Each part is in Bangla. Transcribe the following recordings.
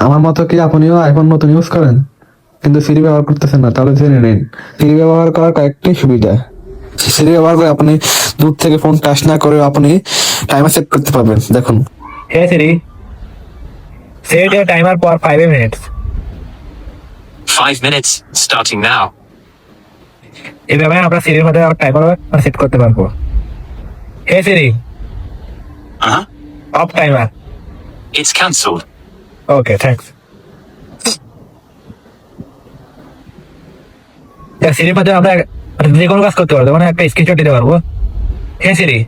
আমার মতো কি আপনিও আইফোন নতুন ইউজ করেন কিন্তু সিরি ব্যবহার করতেছেন না? তাহলে জেনে নিন সিরি ব্যবহার করার কয়েকটি সুবিধা। সিরি ব্যবহার করে আপনি দূর থেকে ফোন টাচ না করেও আপনি টাইমার সেট করতে পারবেন। দেখুন, Hey Siri, set your timer for 5 minutes. 5 minutes, starting now. এভাবে আমরা সিরির মধ্যে টাইমার সেট করতে পারবো। Hey Siri, Uh-huh. off timer. It's cancelled. Okay, thanks. সিরির মধ্যে আমরা যে কোনো কাজ করতে পারবো, মানে একটা স্ক্রিনশট দিতে পারবো। Hey Siri,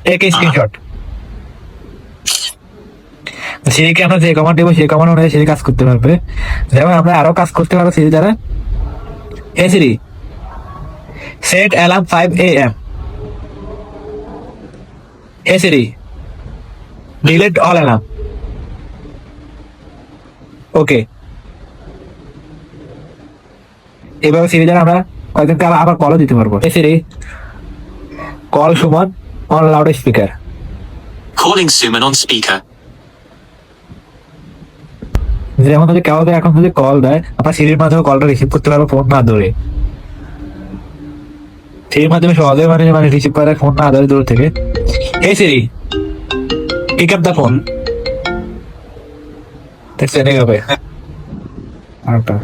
take a screenshot. সিরিকে আমরা যে কমান্ড দেবো সেই কমান্ড অনুযায়ী সিরি কাজ করতে পারবে। যেমন আমরা আরো কাজ করতে পারবো সিরি দ্বারা। Hey Siri, set alarm 5 a.m. Hey Siri, delete all alarm. Okay. এভাবে সিরি দ্বারা আমরা কয়েকজনকে আবার কলও দিতে পারবো। Hey Siri, call Suman on loudspeaker. Calling Suman on speaker. যেমন যদি কেউ এখন যদি কল দেয়, আমরা সিরির মাধ্যমে কলটা রিসিভ করতে পারবো ফোন না ধরে। সিরির মাধ্যমে সহজে মানে রিসিভ করে ফোন না ধরে দূর থেকে। Hey Siri, pick up the phone. দেখছেন এইভাবে। আরেকটা